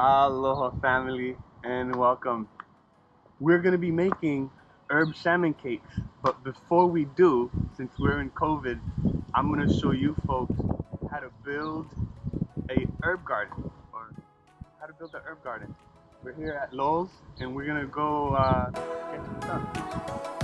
Aloha family and welcome. We're gonna be making herb salmon cakes, but before we do, since we're in COVID, I'm gonna show you folks how to build a herb garden or how to build an herb garden. We're here at Lowe's and we're gonna go get some stuff.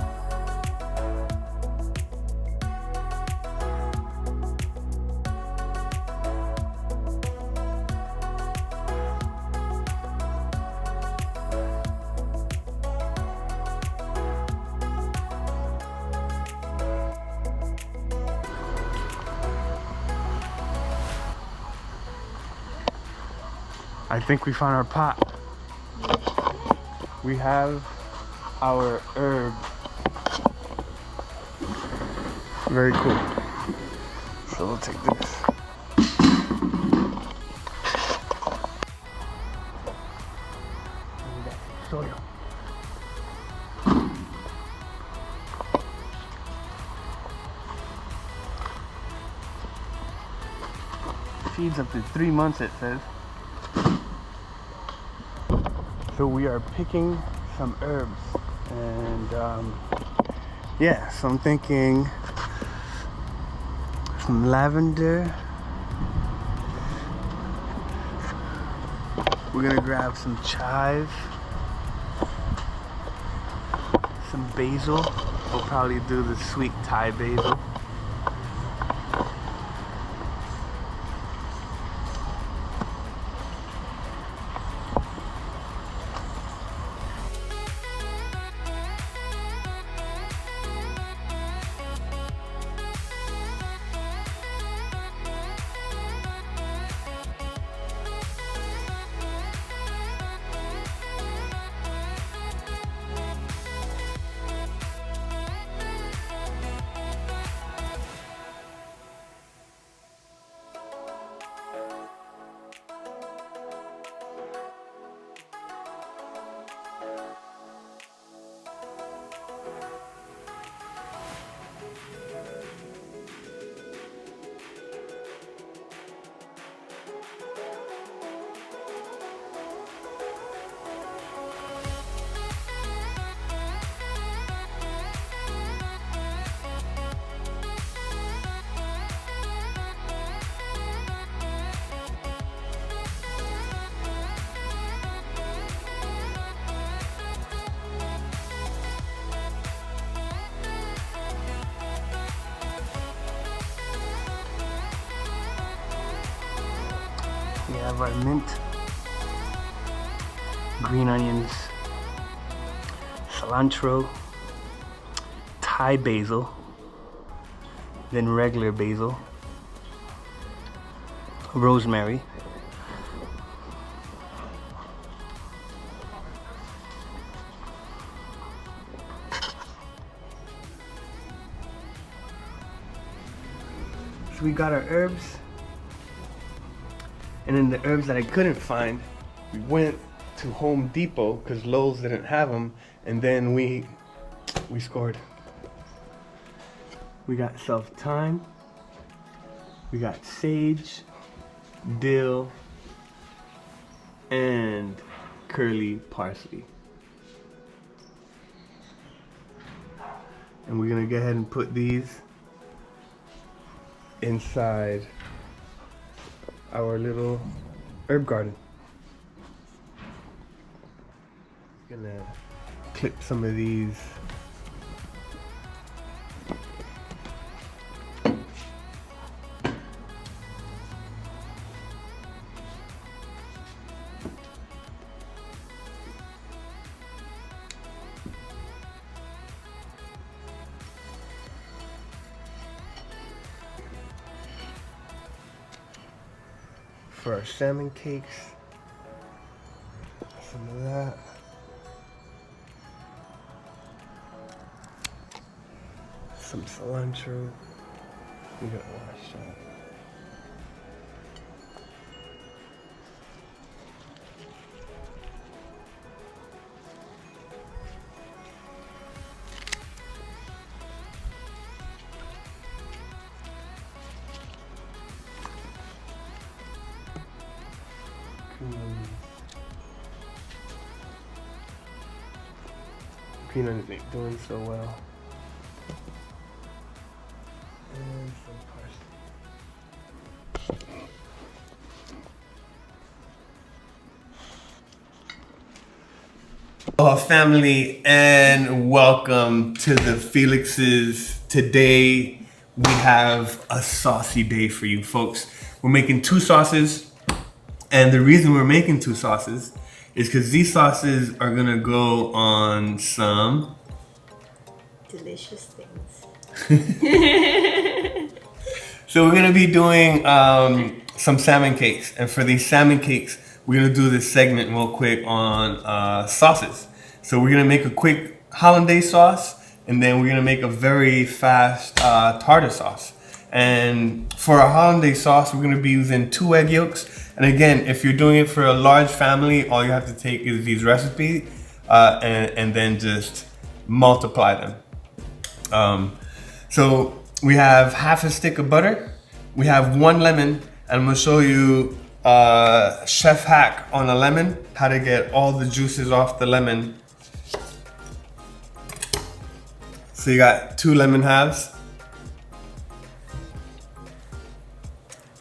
I think we found our pot. We have our herb. Very cool. So we'll take this. Soil. Feeds up to 3 months, it says. So we are picking some herbs, and yeah, so I'm thinking some lavender. We're gonna grab some chive, some basil. We'll probably do the sweet Thai basil. We have our mint, green onions, cilantro, Thai basil, then regular basil, rosemary, so we got our herbs. And then the herbs that I couldn't find, we went to Home Depot because Lowe's didn't have them, and then we scored. We got self-thyme, we got sage, dill, and curly parsley. And we're gonna go ahead and put these inside our little herb garden. Gonna clip some of these. For our salmon cakes, some of that. Some cilantro. We gotta wash that. peanut ain't doing so well. And some parsley. Aloha family, and welcome to the Felix's. Today we have a saucy day for you folks. We're making 2 sauces, and the reason we're making 2 sauces is because these sauces are gonna go on some delicious things. So we're gonna be doing some salmon cakes, and for these salmon cakes, we're gonna do this segment real quick on sauces. So we're gonna make a quick Hollandaise sauce, and then we're gonna make a very fast tartar sauce. And for our Hollandaise sauce, we're gonna be using 2 egg yolks. And again, if you're doing it for a large family, all you have to take is these recipes and then just multiply them. So we have half a stick of butter. We have 1 lemon, and I'm gonna show you chef hack on a lemon, how to get all the juices off the lemon. So you got 2 lemon halves.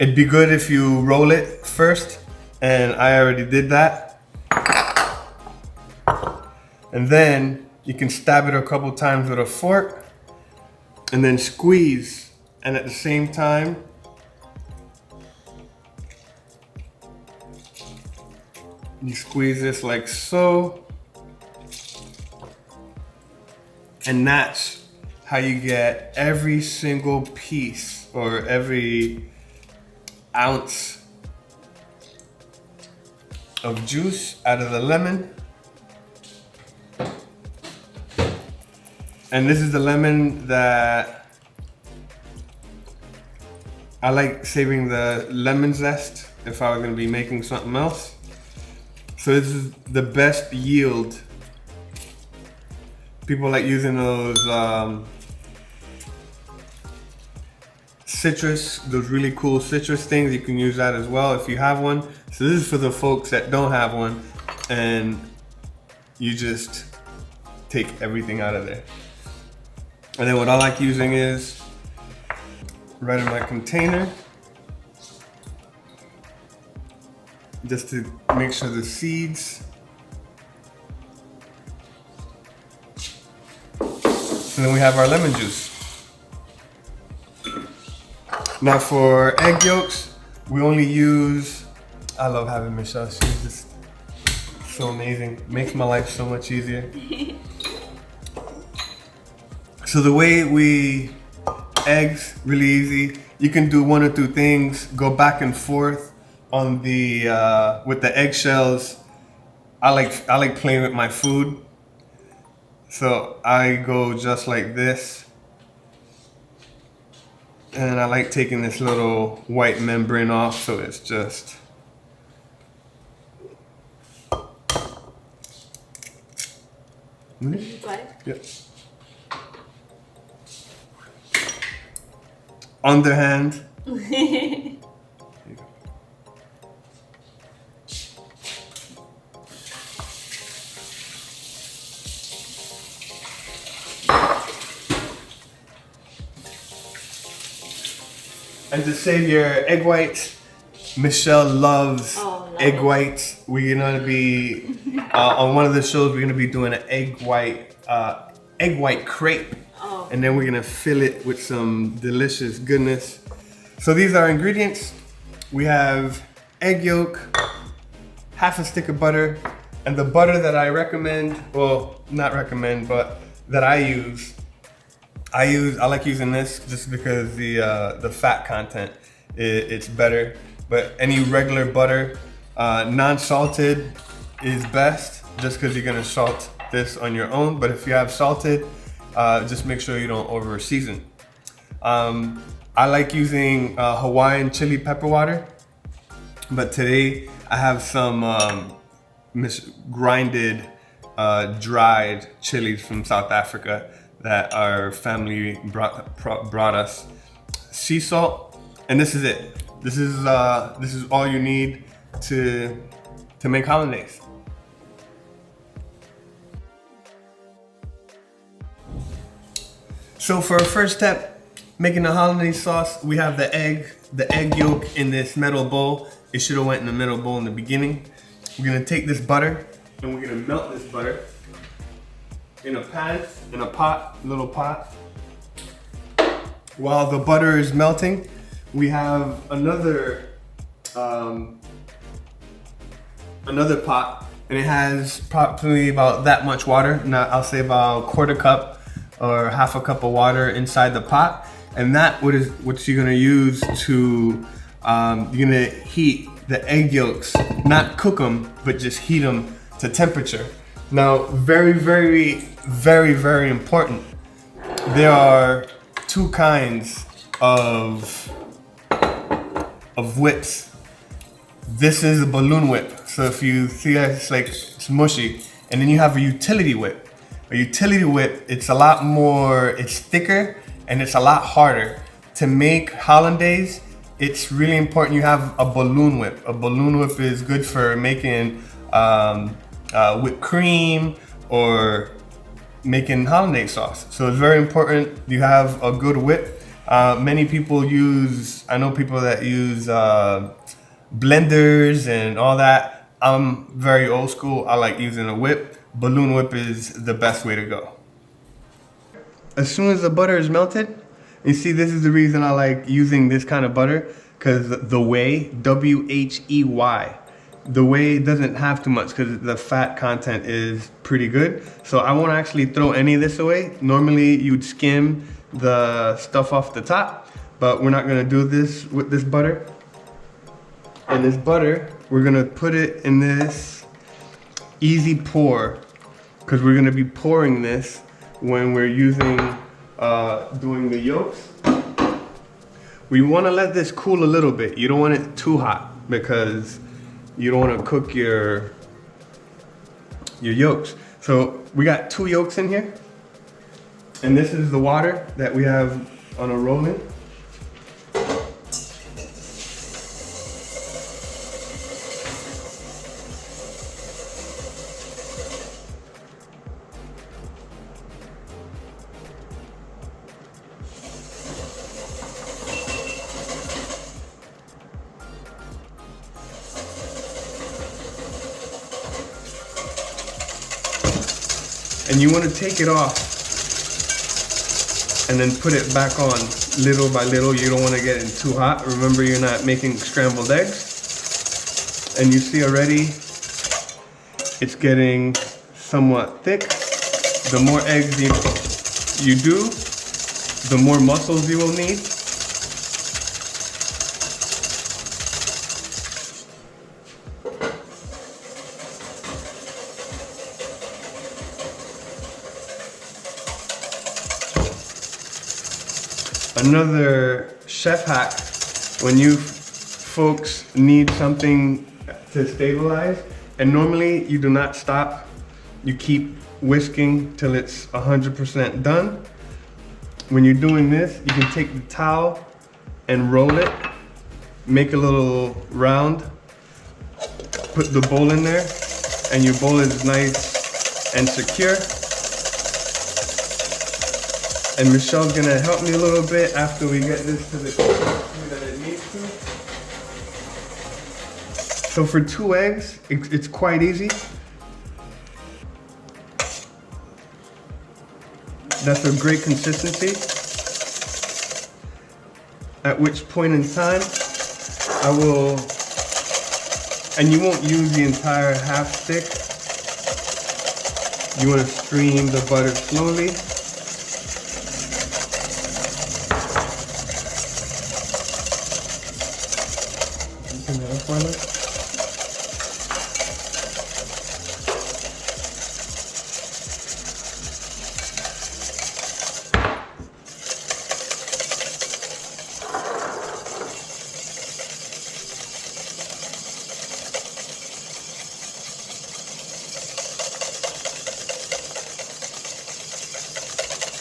It'd be good if you roll it first, and I already did that. And then you can stab it a couple times with a fork, and then squeeze. And at the same time, you squeeze this like so. And that's how you get every single piece or every ounce of juice out of the lemon. And this is the lemon that I like saving the lemon zest if I were gonna be making something else. So this is the best yield. People like using those citrus, those really cool citrus things. You can use that as well if you have one. So this is for the folks that don't have one, and you just take everything out of there. And then what I like using is right in my container, just to make sure the seeds. And then we have our lemon juice. Now for egg yolks, we only use, I love having Michelle, she's just so amazing. Makes my life so much easier. So the way we, eggs, really easy. You can do 1 or 2 things, go back and forth on the, with the eggshells. I like playing with my food. So I go just like this, and I like taking this little white membrane off, so it's just Yep. Underhand. And to save your egg whites, Michelle loves egg whites. We're gonna be on one of the shows. We're gonna be doing an egg white crepe, and then we're gonna fill it with some delicious goodness. So these are ingredients. We have egg yolk, half a stick of butter, and the butter that I recommend, well, not recommend, but that I like using this just because the fat content it's better. But any regular butter, non-salted is best, just because you're gonna salt this on your own. But if you have salted, just make sure you don't over season. I like using Hawaiian chili pepper water, but today I have some grinded dried chilies from South Africa that our family brought us. Sea salt, and this is it. This is all you need to make hollandaise. So for our first step, making the hollandaise sauce, we have the egg yolk in this metal bowl. It should have went in the metal bowl in the beginning. We're gonna take this butter and we're gonna melt this butter in a pan, in a pot, little pot. While the butter is melting, we have another pot, and it has probably about that much water. Now I'll say about a quarter cup or half a cup of water inside the pot, and that what you're gonna use to you're gonna heat the egg yolks, not cook them, but just heat them to temperature. Now, very, very, very, very important. There are two kinds of whips. This is a balloon whip. So if you see that, it's mushy. And then you have a utility whip. A utility whip, it's a lot more, it's thicker and it's a lot harder. To make hollandaise, it's really important you have a balloon whip. A balloon whip is good for making whipped cream or making hollandaise sauce. So it's very important you have a good whip. Many people I know people that use blenders and all that. I'm very old school. I like using a whip. Balloon whip is the best way to go. As soon as the butter is melted, you see, this is the reason I like using this kind of butter, because the whey, W-H-E-Y, the whey doesn't have too much because the fat content is pretty good. So I won't actually throw any of this away. Normally you'd skim the stuff off the top, but we're not gonna do this with this butter. And this butter, we're gonna put it in this easy pour, because we're gonna be pouring this when we're doing the yolks. We wanna let this cool a little bit. You don't want it too hot because you don't wanna cook your yolks. So we got 2 yolks in here. And this is the water that we have on a rolling. And you want to take it off and then put it back on little by little. You don't want to get it too hot. Remember, you're not making scrambled eggs. And you see already it's getting somewhat thick. The more eggs you do, the more mussels you will need. Another chef hack, when you folks need something to stabilize, and normally you do not stop, you keep whisking till it's 100% done. When you're doing this, you can take the towel and roll it, make a little round, put the bowl in there, and your bowl is nice and secure. And Michelle's gonna help me a little bit after we get this to the consistency that it needs to. So for 2 eggs, it's quite easy. That's a great consistency. At which point in time, I will, and you won't use the entire half stick. You wanna stream the butter slowly.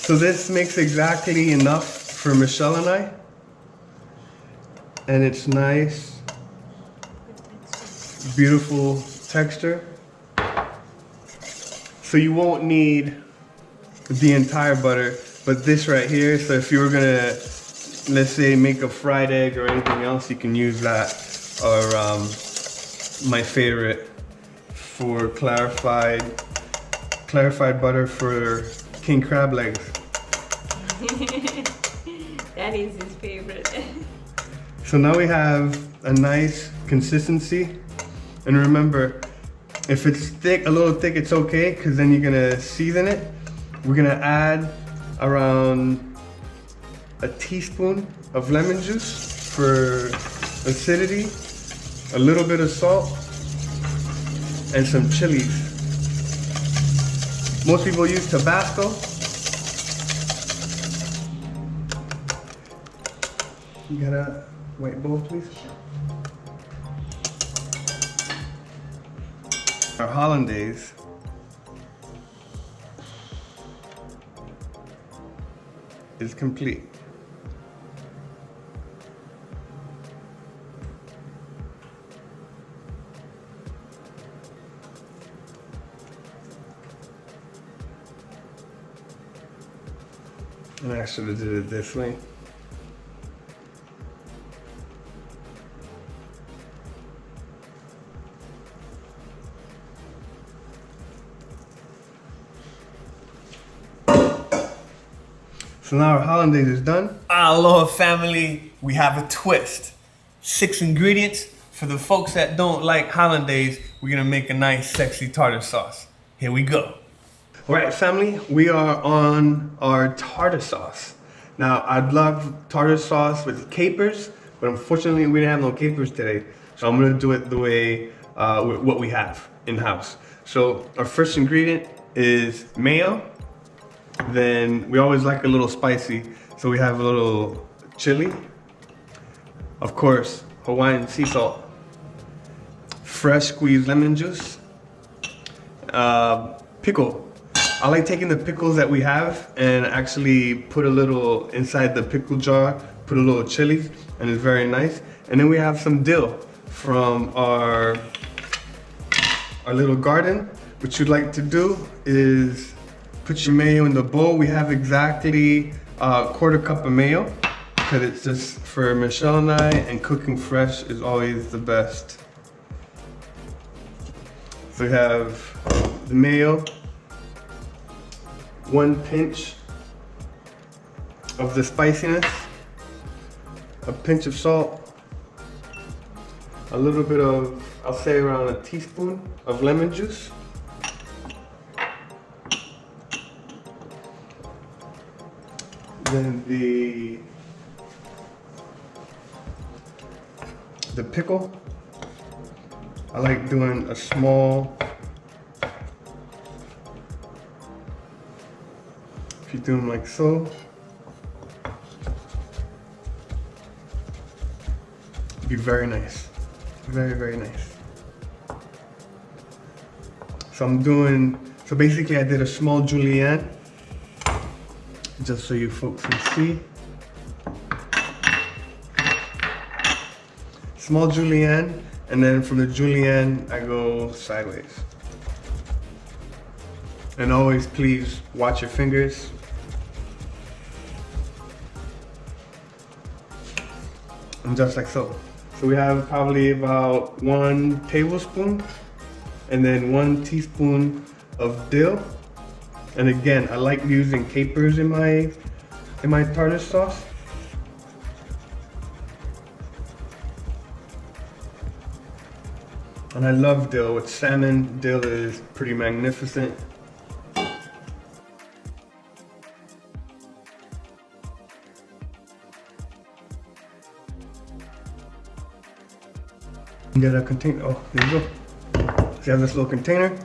So this makes exactly enough for Michelle and I. And it's nice, beautiful texture. So you won't need the entire butter. But this right here, so if you were gonna, let's say, make a fried egg or anything else, you can use that. Or my favorite for clarified butter for king crab legs. That is his favorite. So now we have a nice consistency. And remember, if it's thick, a little thick, it's okay, because then you're gonna season it. We're gonna add around a teaspoon of lemon juice for acidity, a little bit of salt, and some chilies. Most people use Tabasco. You got a white bowl, please? Our Hollandaise is complete. And I should have did it this way. So now our Hollandaise is done. Aloha family, we have a twist. 6 ingredients. For the folks that don't like Hollandaise, we're gonna make a nice sexy tartar sauce. Here we go. All right, family, we are on our tartar sauce. Now, I'd love tartar sauce with capers, but unfortunately we didn't have no capers today. So I'm gonna do it the way, what we have in-house. So our first ingredient is mayo. Then we always like a little spicy, so we have a little chili. Of course, Hawaiian sea salt. Fresh squeezed lemon juice. Pickle. I like taking the pickles that we have and actually put a little inside the pickle jar, put a little chili, and it's very nice. And then we have some dill from our little garden. What you'd like to do is put your mayo in the bowl. We have exactly a quarter cup of mayo because it's just for Michelle and I, and cooking fresh is always the best. So we have the mayo, 1 pinch of the spiciness, a pinch of salt, a little bit of, I'll say around a teaspoon of lemon juice. Then the pickle. I like doing a small, if you do them like so, it'd be very nice, very, very nice. So basically I did a small julienne, just so you folks can see. Small julienne, and then from the julienne, I go sideways. And always please watch your fingers. And just like so. So we have probably about 1 tablespoon, and then 1 teaspoon of dill. And again, I like using capers in my tartar sauce. And I love dill. With salmon, dill is pretty magnificent. You got a container. Oh, there you go. So you have this little container.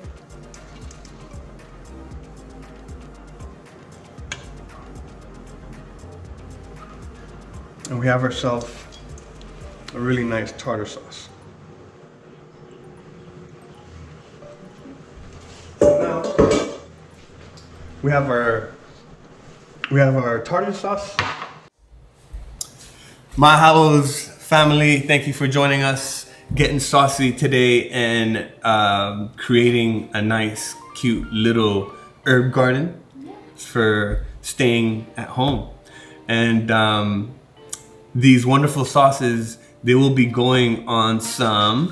And we have ourselves a really nice tartar sauce. So now we have our tartar sauce. Mahalo's family, thank you for joining us, getting saucy today and creating a nice, cute little herb garden for staying at home. And these wonderful sauces, they will be going on some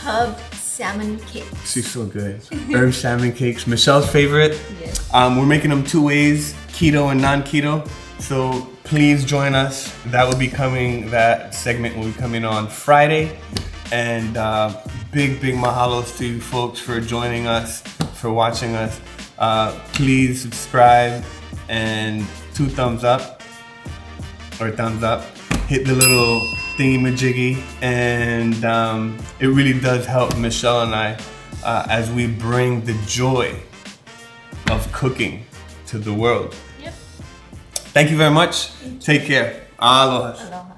Herbed Salmon Cakes. She's so good. Herb salmon cakes, Michelle's favorite. Yes. We're making them 2 ways, keto and non-keto. So please join us. That segment will be coming on Friday. And big mahalos to you folks for joining us, for watching us. Please subscribe and 2 thumbs up or thumbs up. Hit the little thingy-majiggy, and it really does help Michelle and I as we bring the joy of cooking to the world. Yep. Thank you very much. Take care. Aloha. Aloha.